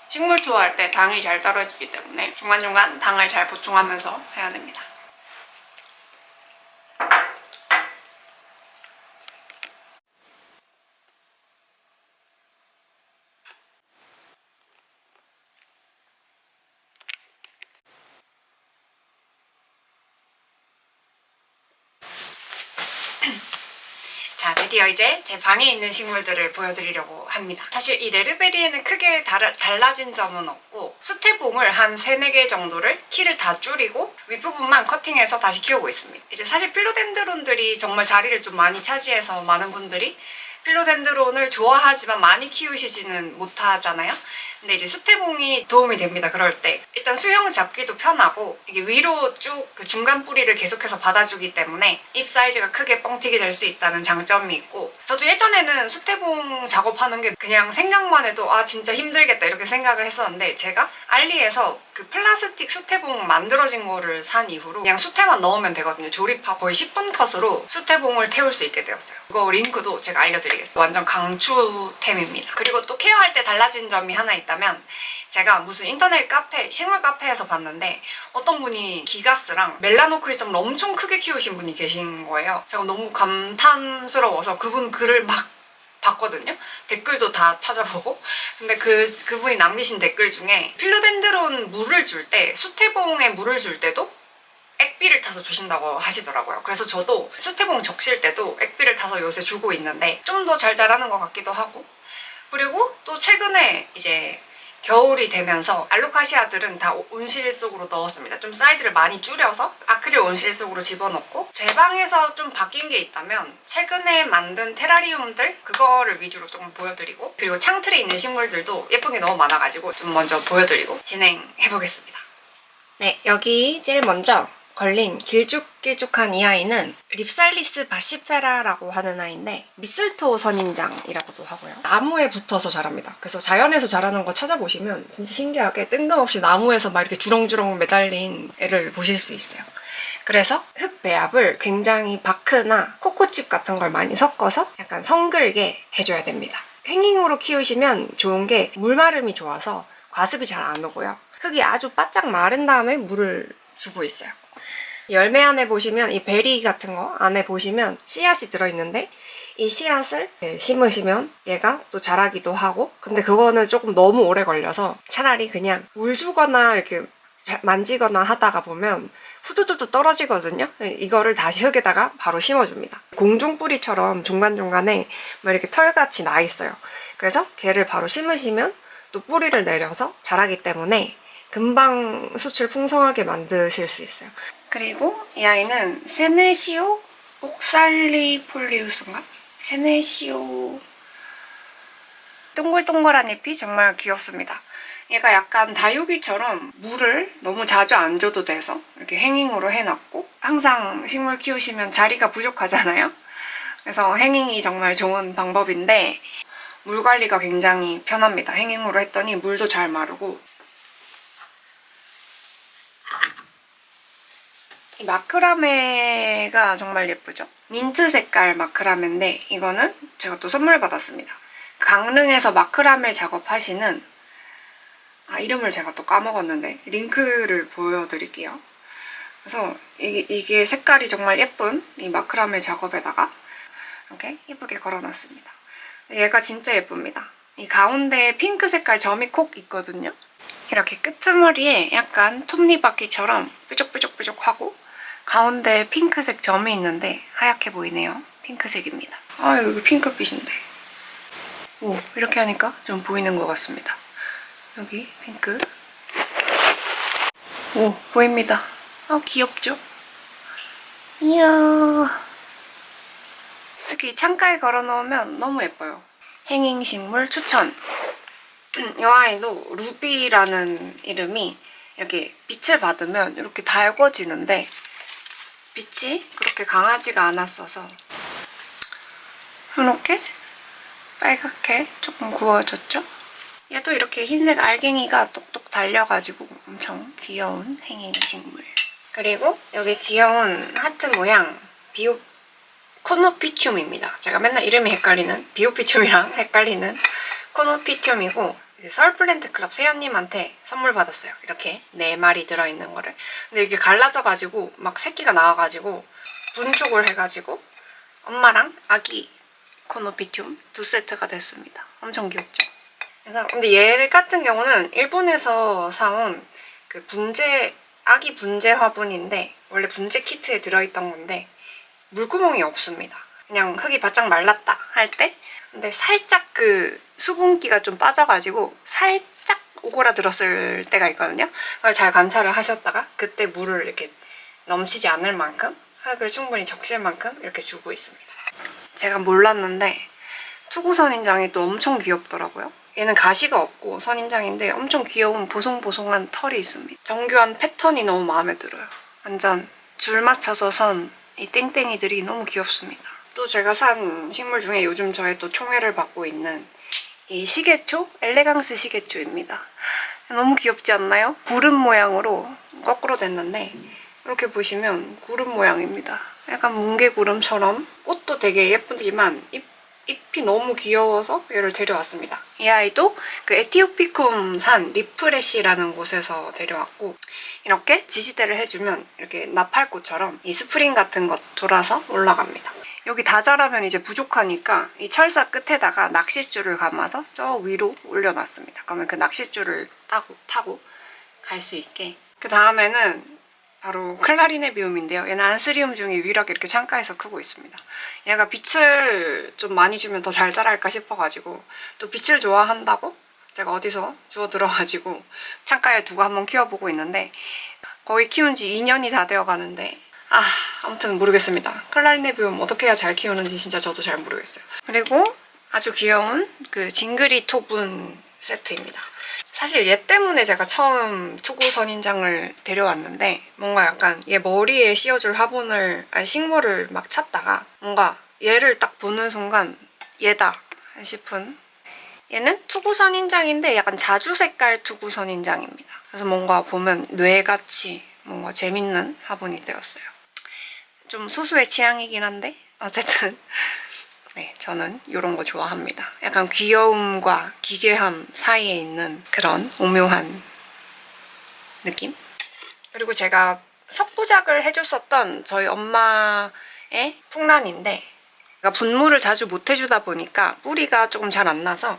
식물 투어 할 때 당이 잘 떨어지기 때문에 중간중간 당을 잘 보충하면서 해야 됩니다. 자, 드디어 이제 제 방에 있는 식물들을 보여드리려고 합니다. 사실 이 레르베리에는 크게 달라진 점은 없고 수태봉을 한 3, 4개 정도를 키를 다 줄이고 윗부분만 커팅해서 다시 키우고 있습니다. 이제 사실 필로덴드론들이 정말 자리를 좀 많이 차지해서 많은 분들이 필로덴드론을 좋아하지만 많이 키우시지는 못하잖아요. 근데 이제 수태봉이 도움이 됩니다. 그럴 때 일단 수형 잡기도 편하고 이게 위로 쭉 그 중간 뿌리를 계속해서 받아주기 때문에 잎 사이즈가 크게 뻥튀기 될 수 있다는 장점이 있고, 저도 예전에는 수태봉 작업하는 게 그냥 생각만 해도 아 진짜 힘들겠다 이렇게 생각을 했었는데, 제가 알리에서 그 플라스틱 수태봉 만들어진 거를 산 이후로 그냥 수태만 넣으면 되거든요. 조립하고 거의 10분 컷으로 수태봉을 태울 수 있게 되었어요. 그거 링크도 제가 알려드리겠어요. 완전 강추템입니다. 그리고 또 케어할 때 달라진 점이 하나 있다면, 제가 무슨 인터넷 카페, 식물 카페에서 봤는데 어떤 분이 기가스랑 멜라노크리즘을 엄청 크게 키우신 분이 계신 거예요. 제가 너무 감탄스러워서 그분 글을 막 봤거든요. 댓글도 다 찾아보고. 근데 그분이 남기신 댓글 중에 필로덴드론 물을 줄 때, 수태봉에 물을 줄 때도 액비를 타서 주신다고 하시더라고요. 그래서 저도 수태봉 적실 때도 액비를 타서 요새 주고 있는데 좀 더 잘 자라는 것 같기도 하고, 그리고 또 최근에 이제 겨울이 되면서 알로카시아들은 다 온실 속으로 넣었습니다. 좀 사이즈를 많이 줄여서 아크릴 온실 속으로 집어넣고, 제 방에서 좀 바뀐 게 있다면 최근에 만든 테라리움들 그거를 위주로 조금 보여드리고, 그리고 창틀에 있는 식물들도 예쁜 게 너무 많아가지고 좀 먼저 보여드리고 진행해보겠습니다. 네, 여기 제일 먼저 걸린 길쭉길쭉한 이 아이는 립살리스 바시페라라고 하는 아이인데 미슬토 선인장이라고도 하고요. 나무에 붙어서 자랍니다. 그래서 자연에서 자라는 거 찾아보시면 진짜 신기하게 뜬금없이 나무에서 막 이렇게 주렁주렁 매달린 애를 보실 수 있어요. 그래서 흙 배합을 굉장히 바크나 코코칩 같은 걸 많이 섞어서 약간 성글게 해줘야 됩니다. 행잉으로 키우시면 좋은 게 물마름이 좋아서 과습이 잘 안 오고요. 흙이 아주 바짝 마른 다음에 물을 주고 있어요. 열매 안에 보시면 이 베리 같은 거 안에 보시면 씨앗이 들어있는데, 이 씨앗을 심으시면 얘가 또 자라기도 하고, 근데 그거는 조금 너무 오래 걸려서 차라리 그냥 물 주거나 이렇게 만지거나 하다가 보면 후두두두 떨어지거든요. 이거를 다시 흙에다가 바로 심어줍니다. 공중뿌리처럼 중간중간에 막 이렇게 털같이 나 있어요. 그래서 걔를 바로 심으시면 또 뿌리를 내려서 자라기 때문에 금방 숯을 풍성하게 만드실 수 있어요. 그리고 이 아이는 세네시오 옥살리폴리우스인가? 세네시오, 동글동글한 잎이 정말 귀엽습니다. 얘가 약간 다육이처럼 물을 너무 자주 안 줘도 돼서 이렇게 행잉으로 해놨고, 항상 식물 키우시면 자리가 부족하잖아요. 그래서 행잉이 정말 좋은 방법인데 물 관리가 굉장히 편합니다. 행잉으로 했더니 물도 잘 마르고. 이 마크라메가 정말 예쁘죠? 민트 색깔 마크라메인데 이거는 제가 또 선물 받았습니다. 강릉에서 마크라메 작업하시는, 이름을 제가 또 까먹었는데 링크를 보여드릴게요. 그래서 이게 색깔이 정말 예쁜 이 마크라메 작업에다가 이렇게 예쁘게 걸어놨습니다. 얘가 진짜 예쁩니다. 이 가운데에 핑크 색깔 점이 콕 있거든요. 이렇게 끄트머리에 약간 톱니바퀴처럼 뾰족뾰족뾰족하고 가운데에 핑크색 점이 있는데 하얗게 보이네요. 핑크색입니다. 여기 핑크빛인데. 오, 이렇게 하니까 좀 보이는 것 같습니다. 여기 핑크. 오, 보입니다. 귀엽죠? 이야. 특히 창가에 걸어놓으면 너무 예뻐요. 행잉식물 추천! 이 아이도 루비라는 이름이 이렇게 빛을 받으면 이렇게 달궈지는데 빛이 그렇게 강하지가 않았어서 이렇게 빨갛게 조금 구워졌죠? 얘도 이렇게 흰색 알갱이가 똑똑 달려가지고 엄청 귀여운 행잉식물. 그리고 여기 귀여운 하트 모양 코노피튬입니다. 제가 맨날 이름이 헷갈리는 비오피튬이랑 헷갈리는 코노피튬이고 썰플랜트 클럽 세연님한테 선물 받았어요. 이렇게 4마리 들어있는 거를. 근데 이게 갈라져가지고 막 새끼가 나와가지고 분촉을 해가지고 엄마랑 아기 코노피튬 2세트가 됐습니다. 엄청 귀엽죠? 그래서 근데 얘 같은 경우는 일본에서 사온 그 아기 분재 화분인데 원래 분재 키트에 들어있던 건데 물구멍이 없습니다. 그냥 흙이 바짝 말랐다 할 때 근데 살짝 그 수분기가 좀 빠져가지고 살짝 오그라들었을 때가 있거든요. 그걸 잘 관찰을 하셨다가 그때 물을 이렇게 넘치지 않을 만큼 흙을 충분히 적실 만큼 이렇게 주고 있습니다. 제가 몰랐는데 투구 선인장이 또 엄청 귀엽더라고요. 얘는 가시가 없고 선인장인데 엄청 귀여운 보송보송한 털이 있습니다. 정교한 패턴이 너무 마음에 들어요. 완전 줄 맞춰서 선 이 땡땡이들이 너무 귀엽습니다. 또 제가 산 식물 중에 요즘 저의 또 총애를 받고 있는 이 시계초? 엘레강스 시계초입니다. 너무 귀엽지 않나요? 구름 모양으로 거꾸로 됐는데 이렇게 보시면 구름 모양입니다. 약간 뭉게구름처럼 꽃도 되게 예쁘지만 잎이 너무 귀여워서 얘를 데려왔습니다. 이 아이도 그 에티오피쿰 산 리프레시라는 곳에서 데려왔고 이렇게 지지대를 해주면 이렇게 나팔꽃처럼 이 스프링 같은 것 돌아서 올라갑니다. 여기 다 자라면 이제 부족하니까 이 철사 끝에다가 낚싯줄을 감아서 저 위로 올려놨습니다. 그러면 그 낚싯줄을 타고 갈 수 있게. 그 다음에는 바로 클라리네비움인데요. 얘는 안스리움 중에 유일하게 이렇게 창가에서 크고 있습니다. 얘가 빛을 좀 많이 주면 더 잘 자랄까 싶어가지고 또 빛을 좋아한다고 제가 어디서 주워 들어가지고 창가에 두고 한번 키워보고 있는데 거의 키운 지 2년이 다 되어가는데 아무튼 모르겠습니다. 클라리네비움 어떻게 해야 잘 키우는지 진짜 저도 잘 모르겠어요. 그리고 아주 귀여운 그 징그리 토분 세트입니다. 사실 얘 때문에 제가 처음 투구 선인장을 데려왔는데 뭔가 약간 얘 머리에 씌워줄 식물을 막 찾다가 뭔가 얘를 딱 보는 순간 얘다 싶은 얘는 투구 선인장인데 약간 자주 색깔 투구 선인장입니다. 그래서 뭔가 보면 뇌같이 뭔가 재밌는 화분이 되었어요. 좀 소수의 취향이긴 한데 어쨌든 네, 저는 이런 거 좋아합니다. 약간 귀여움과 기괴함 사이에 있는 그런 오묘한 느낌? 그리고 제가 석부작을 해줬었던 저희 엄마의 풍란인데 분무를 자주 못 해주다 보니까 뿌리가 조금 잘 안 나서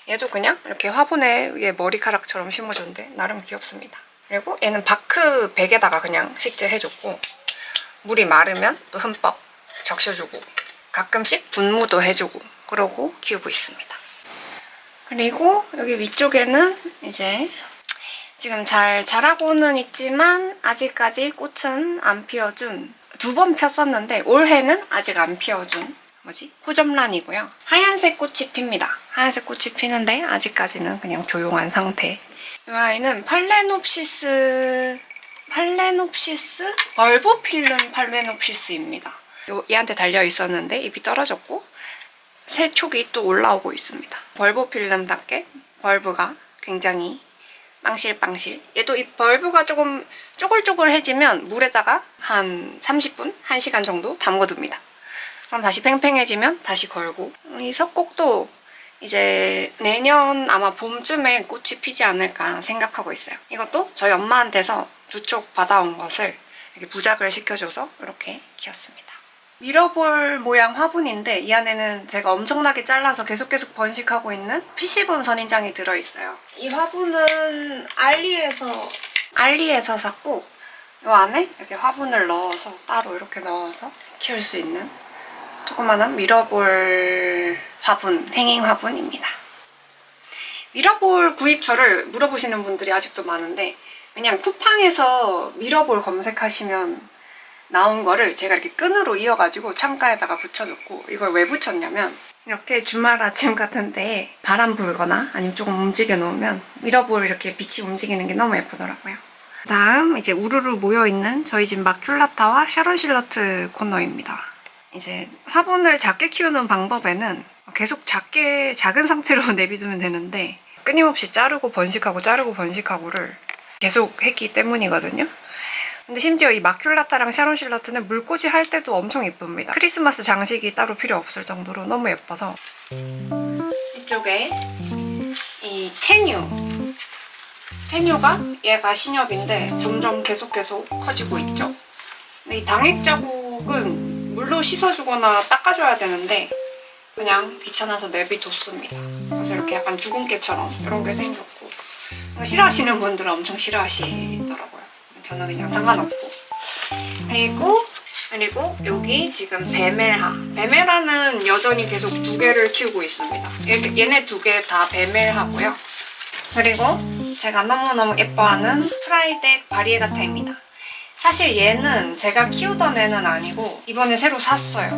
얘도 그냥 이렇게 화분에 위에 머리카락처럼 심어줬는데 나름 귀엽습니다. 그리고 얘는 바크 백에다가 그냥 식재해줬고 물이 마르면 또 흠뻑 적셔주고 가끔씩 분무도 해주고 그러고 키우고 있습니다. 그리고 여기 위쪽에는 이제 지금 잘 자라고는 있지만 아직까지 꽃은 안 피워준 2번 폈었는데 올해는 아직 안 피워준 호접란이고요. 하얀색 꽃이 핍니다. 하얀색 꽃이 피는데 아직까지는 그냥 조용한 상태. 이 아이는 팔레놉시스 벌보필름 팔레놉시스입니다. 얘한테 달려 있었는데 잎이 떨어졌고 새 촉이 또 올라오고 있습니다. 벌보필름답게 벌브가 굉장히 빵실빵실. 얘도 이 벌브가 조금 쪼글쪼글해지면 물에다가 한 30분, 1시간 정도 담궈둡니다. 그럼 다시 팽팽해지면 다시 걸고. 이 석곡도 이제 내년 아마 봄쯤에 꽃이 피지 않을까 생각하고 있어요. 이것도 저희 엄마한테서 2쪽 받아온 것을 이렇게 부작을 시켜줘서 이렇게 키웠습니다. 미러볼 모양 화분인데 이 안에는 제가 엄청나게 잘라서 계속 번식하고 있는 PC본 선인장이 들어있어요. 이 화분은 알리에서 샀고 이 안에 이렇게 화분을 넣어서 따로 이렇게 넣어서 키울 수 있는 조그마한 미러볼 화분, 행잉 화분입니다. 미러볼 구입처를 물어보시는 분들이 아직도 많은데 그냥 쿠팡에서 미러볼 검색하시면 나온 거를 제가 이렇게 끈으로 이어가지고 창가에다가 붙여줬고, 이걸 왜 붙였냐면 이렇게 주말 아침 같은 때 바람 불거나 아니면 조금 움직여 놓으면 미러볼 이렇게 빛이 움직이는 게 너무 예쁘더라고요. 다음 이제 우르르 모여있는 저희 집 마큘라타와 샤론 실러트 코너입니다. 이제 화분을 작게 키우는 방법에는 계속 작은 상태로 내비두면 되는데, 끊임없이 자르고 번식하고를 계속 했기 때문이거든요. 근데 심지어 이 마큘라타랑 샤론 실러트는 물꽂이 할 때도 엄청 예쁩니다. 크리스마스 장식이 따로 필요 없을 정도로 너무 예뻐서. 이쪽에 이 테뉴가 얘가 신엽인데 점점 계속 커지고 있죠. 근데 이 당액 자국은 물로 씻어주거나 닦아줘야 되는데 그냥 귀찮아서 내비뒀습니다. 그래서 이렇게 약간 죽은 깨처럼 이런 게 생겼고, 싫어하시는 분들은 엄청 싫어하시더라고요. 저는 그냥 상관없고. 그리고 여기 지금 베멜라는 여전히 계속 2개를 키우고 있습니다. 얘네 2개 다 베멜하고요. 그리고 제가 너무너무 예뻐하는 프라이덱 바리에가타입니다. 사실 얘는 제가 키우던 애는 아니고 이번에 새로 샀어요.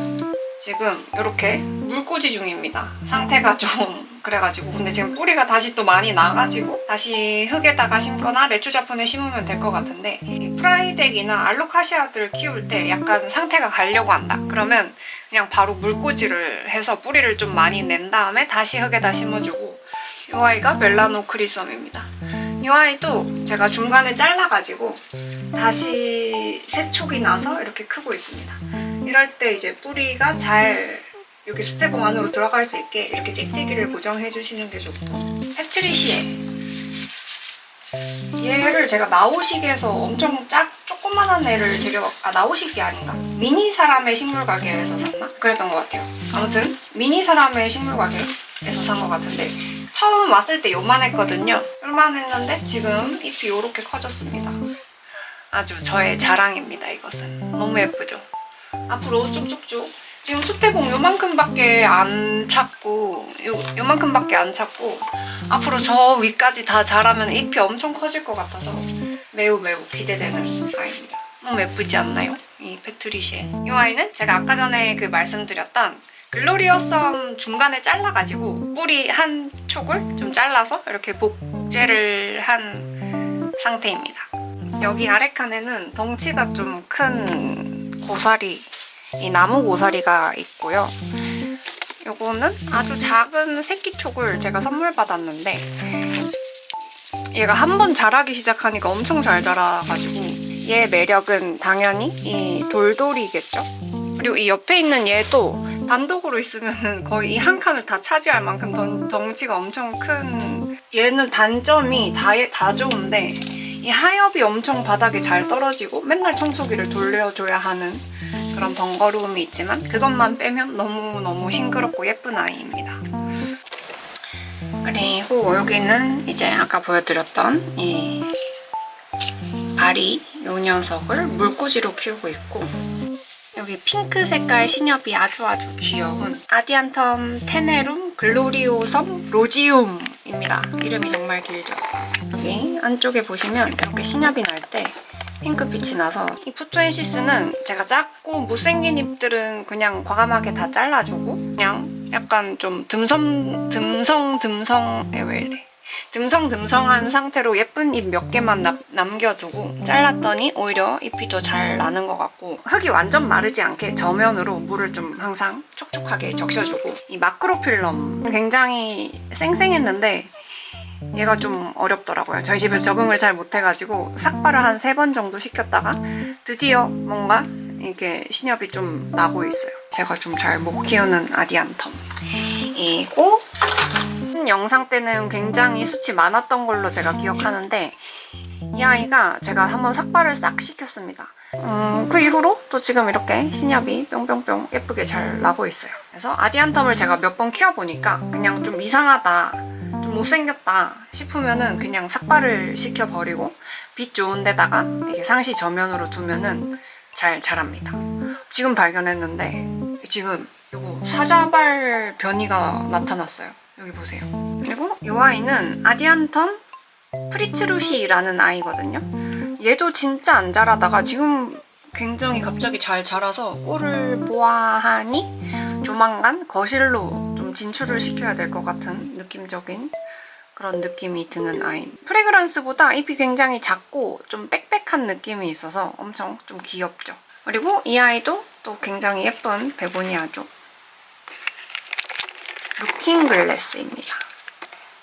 지금 이렇게 물꽂이 중입니다. 상태가 좀 그래가지고. 근데 지금 뿌리가 다시 또 많이 나가지고 다시 흙에다가 심거나 레추자폰에 심으면 될 것 같은데, 이 프라이덱이나 알로카시아들을 키울 때 약간 상태가 가려고 한다 그러면 그냥 바로 물꽂이를 해서 뿌리를 좀 많이 낸 다음에 다시 흙에다 심어주고. 이 아이가 멜라노 크리섬입니다. 이 아이도 제가 중간에 잘라가지고 다시 새 촉이 나서 이렇게 크고 있습니다. 이럴 때 이제 뿌리가 잘 여기 수태봉 안으로 들어갈 수 있게 이렇게 찍찍이를 고정해 주시는 게 좋고. 페트리시에 얘를 제가 나오식에서 엄청 조그만한 애를 나오식이 아닌가? 미니 사람의 식물 가게에서 샀나? 그랬던 것 같아요. 아무튼 미니 사람의 식물 가게에서 산 것 같은데, 처음 왔을 때 요만했거든요. 요만했는데 지금 잎이 요렇게 커졌습니다. 아주 저의 자랑입니다. 이것은 너무 예쁘죠? 앞으로 쭉쭉쭉. 지금 수태봉 요만큼밖에 안 찼고 요만큼밖에 안 찼고, 앞으로 저 위까지 다 자라면 잎이 엄청 커질 것 같아서 매우 기대되는 아이입니다. 너무 예쁘지 않나요? 이 페트리시에. 이 아이는 제가 아까 전에 말씀드렸던 글로리어썸 중간에 잘라가지고 뿌리 한 촉을 좀 잘라서 이렇게 복제를 한 상태입니다. 여기 아래 칸에는 덩치가 좀 큰 고사리, 이 나무 고사리가 있고요. 요거는 아주 작은 새끼촉을 제가 선물 받았는데, 얘가 한번 자라기 시작하니까 엄청 잘 자라가지고 얘 매력은 당연히 이 돌돌이겠죠? 그리고 이 옆에 있는 얘도 단독으로 있으면 거의 이 한 칸을 다 차지할 만큼 덩치가 엄청 큰. 얘는 단점이 다 좋은데 이 하엽이 엄청 바닥에 잘 떨어지고 맨날 청소기를 돌려줘야 하는 그런 번거로움이 있지만, 그것만 빼면 너무너무 싱그럽고 예쁜 아이입니다. 그리고 여기는 이제 아까 보여드렸던 이 바리, 요 녀석을 물꽂이로 키우고 있고, 여기 핑크 색깔 신엽이 아주 귀여운 아디안텀 테네룸 글로리오섬 로지움입니다. 이름이 정말 길죠? 여기 안쪽에 보시면 이렇게 신엽이 날 때 핑크빛이 나서, 이 푸투엔시스는 제가 작고 못생긴 잎들은 그냥 과감하게 다 잘라주고, 그냥 약간 좀 듬성듬성한 상태로 예쁜 잎 몇 개만 남겨두고 잘랐더니 오히려 잎이 더 잘 나는 것 같고, 흙이 완전 마르지 않게 저면으로 물을 좀 항상 촉촉하게 적셔주고. 이 마크로필럼 굉장히 쌩쌩했는데 얘가 좀 어렵더라고요. 저희 집에서 적응을 잘 못해가지고 삭발을 한 3번 정도 시켰다가 드디어 뭔가 이렇게 신엽이 좀 나고 있어요. 제가 좀 잘 못 키우는 아디안텀이고, 영상 때는 굉장히 숱이 많았던 걸로 제가 기억하는데 이 아이가 제가 한번 삭발을 싹 시켰습니다. 그 이후로 또 지금 이렇게 신엽이 뿅뿅뿅 예쁘게 잘 나고 있어요. 그래서 아디안텀을 제가 몇 번 키워보니까 그냥 좀 이상하다, 좀 못생겼다 싶으면은 그냥 삭발을 시켜버리고 빛 좋은 데다가 이게 상시 저면으로 두면은 잘 자랍니다. 지금 발견했는데 지금 요거 사자발 변이가 나타났어요. 여기 보세요. 그리고 이 아이는 아디안텀 프리츠루시라는 아이거든요. 얘도 진짜 안 자라다가 지금 굉장히 갑자기 잘 자라서 꼴을 보아하니 조만간 거실로 좀 진출을 시켜야 될 것 같은 느낌적인 그런 느낌이 드는 아이. 프레그란스보다 잎이 굉장히 작고 좀 빽빽한 느낌이 있어서 엄청 좀 귀엽죠. 그리고 이 아이도 또 굉장히 예쁜 베고니아죠. 루킹 글래스입니다.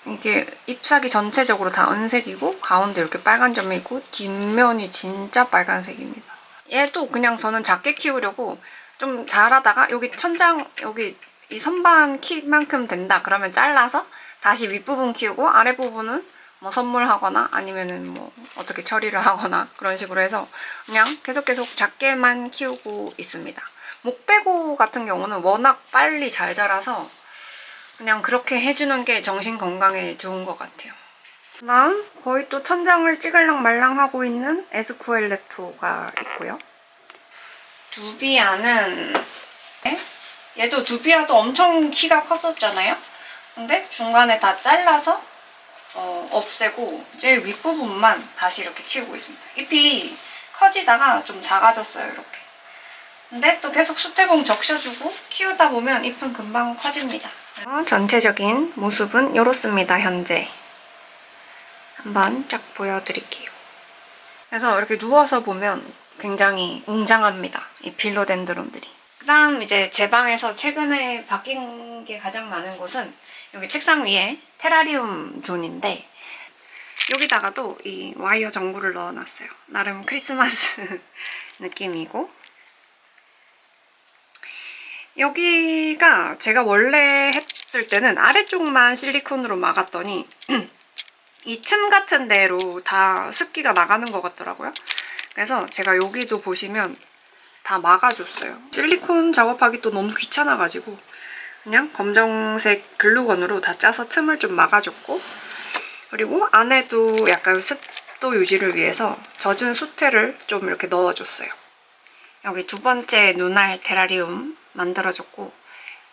이게 잎사귀 전체적으로 다 은색이고 가운데 이렇게 빨간 점이 있고 뒷면이 진짜 빨간색입니다. 얘도 그냥 저는 작게 키우려고 좀 자라다가 여기 천장 여기 이 선반 키만큼 된다 그러면 잘라서 다시 윗부분 키우고 아랫부분은 뭐 선물하거나 아니면은 뭐 어떻게 처리를 하거나 그런 식으로 해서 그냥 계속 작게만 키우고 있습니다. 목베고 같은 경우는 워낙 빨리 잘 자라서 그냥 그렇게 해주는 게 정신 건강에 좋은 것 같아요. 그다음 거의 또 천장을 찍을랑 말랑 하고 있는 에스쿠엘레토가 있고요. 두비아는 얘도 두비아도 엄청 키가 컸었잖아요. 근데 중간에 다 잘라서 없애고 제일 윗부분만 다시 이렇게 키우고 있습니다. 잎이 커지다가 좀 작아졌어요, 이렇게. 근데 또 계속 수태공 적셔주고 키우다 보면 잎은 금방 커집니다. 전체적인 모습은 이렇습니다, 현재. 한번 쫙 보여드릴게요. 그래서 이렇게 누워서 보면 굉장히 웅장합니다, 이 빌로덴드론들이. 그 다음 이제 제 방에서 최근에 바뀐 게 가장 많은 곳은 여기 책상 위에 테라리움 존인데 여기다가도 이 와이어 전구를 넣어놨어요. 나름 크리스마스 느낌이고 여기가 제가 원래 했을 때는 아래쪽만 실리콘으로 막았더니 이 틈 같은 데로 다 습기가 나가는 것 같더라고요. 그래서 제가 여기도 보시면 다 막아줬어요. 실리콘 작업하기 또 너무 귀찮아가지고 그냥 검정색 글루건으로 다 짜서 틈을 좀 막아줬고 그리고 안에도 약간 습도 유지를 위해서 젖은 수태를 좀 이렇게 넣어줬어요. 여기 두 번째 눈알 테라리움 만들어줬고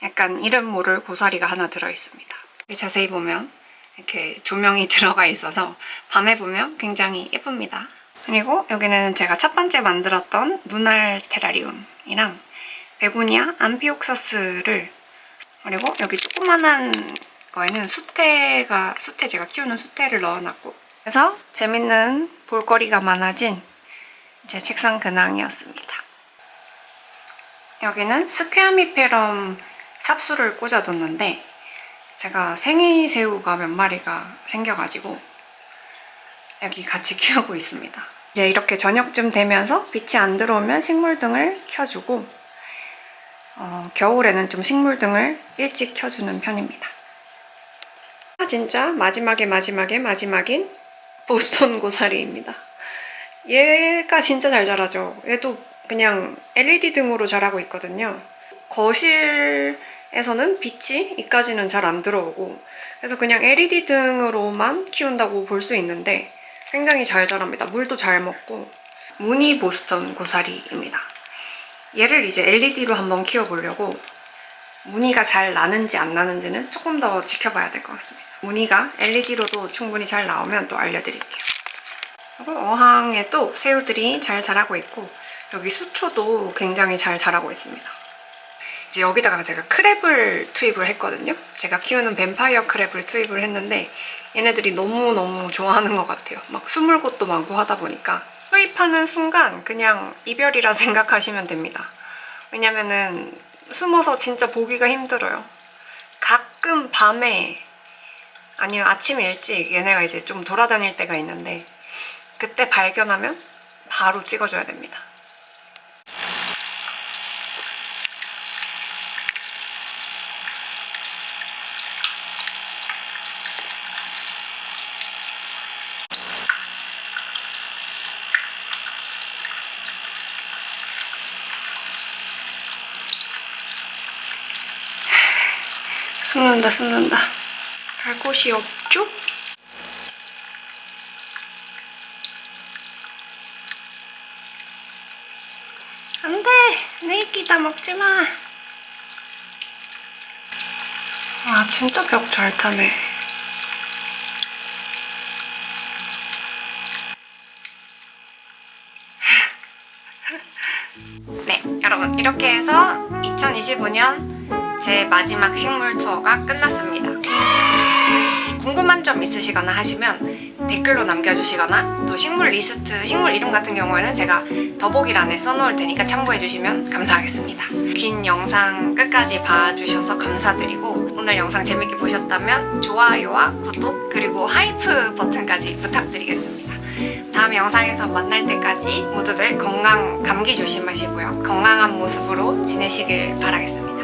약간 이름 모를 고사리가 하나 들어있습니다. 자세히 보면 이렇게 조명이 들어가 있어서 밤에 보면 굉장히 예쁩니다. 그리고 여기는 제가 첫 번째 만들었던 눈알 테라리움이랑 베고니아 암피옥서스를 그리고 여기 조그만한 거에는 수태 제가 키우는 수태를 넣어놨고 그래서 재밌는 볼거리가 많아진 제 책상 근황이었습니다. 여기는 스퀘아미페럼 삽수를 꽂아뒀는데 제가 생이새우가 몇 마리가 생겨가지고 여기 같이 키우고 있습니다. 이제 이렇게 저녁쯤 되면서 빛이 안 들어오면 식물등을 켜주고 겨울에는 좀 식물등을 일찍 켜주는 편입니다. 진짜 마지막인 보스턴 고사리입니다. 얘가 진짜 잘 자라죠. 얘도 그냥 LED 등으로 자라고 있거든요. 거실에서는 빛이 이까지는 잘 안 들어오고 그래서 그냥 LED 등으로만 키운다고 볼 수 있는데 굉장히 잘 자랍니다. 물도 잘 먹고 무늬 보스턴 고사리입니다. 얘를 이제 LED로 한번 키워보려고 무늬가 잘 나는지 안 나는지는 조금 더 지켜봐야 될 것 같습니다. 무늬가 LED로도 충분히 잘 나오면 또 알려드릴게요. 그리고 어항에 또 새우들이 잘 자라고 있고 여기 수초도 굉장히 잘 자라고 있습니다. 이제 여기다가 제가 크랩을 투입을 했거든요. 제가 키우는 뱀파이어 크랩을 투입을 했는데 얘네들이 너무너무 좋아하는 것 같아요. 막 숨을 곳도 많고 하다 보니까 투입하는 순간 그냥 이별이라 생각하시면 됩니다. 왜냐면은 숨어서 진짜 보기가 힘들어요. 가끔 밤에 아니면 아침 일찍 얘네가 이제 좀 돌아다닐 때가 있는데 그때 발견하면 바로 찍어줘야 됩니다. 숨는다. 갈 곳이 없죠? 안 돼! 내 끼다 먹지 마! 아, 진짜 벽 잘 타네. 네, 여러분 이렇게 해서 2025년 제 마지막 식물 투어가 끝났습니다. 궁금한 점 있으시거나 하시면 댓글로 남겨주시거나 또 식물 리스트, 식물 이름 같은 경우에는 제가 더보기란에 써놓을 테니까 참고해주시면 감사하겠습니다. 긴 영상 끝까지 봐주셔서 감사드리고 오늘 영상 재밌게 보셨다면 좋아요와 구독 그리고 하이프 버튼까지 부탁드리겠습니다. 다음 영상에서 만날 때까지 모두들 건강, 감기 조심하시고요. 건강한 모습으로 지내시길 바라겠습니다.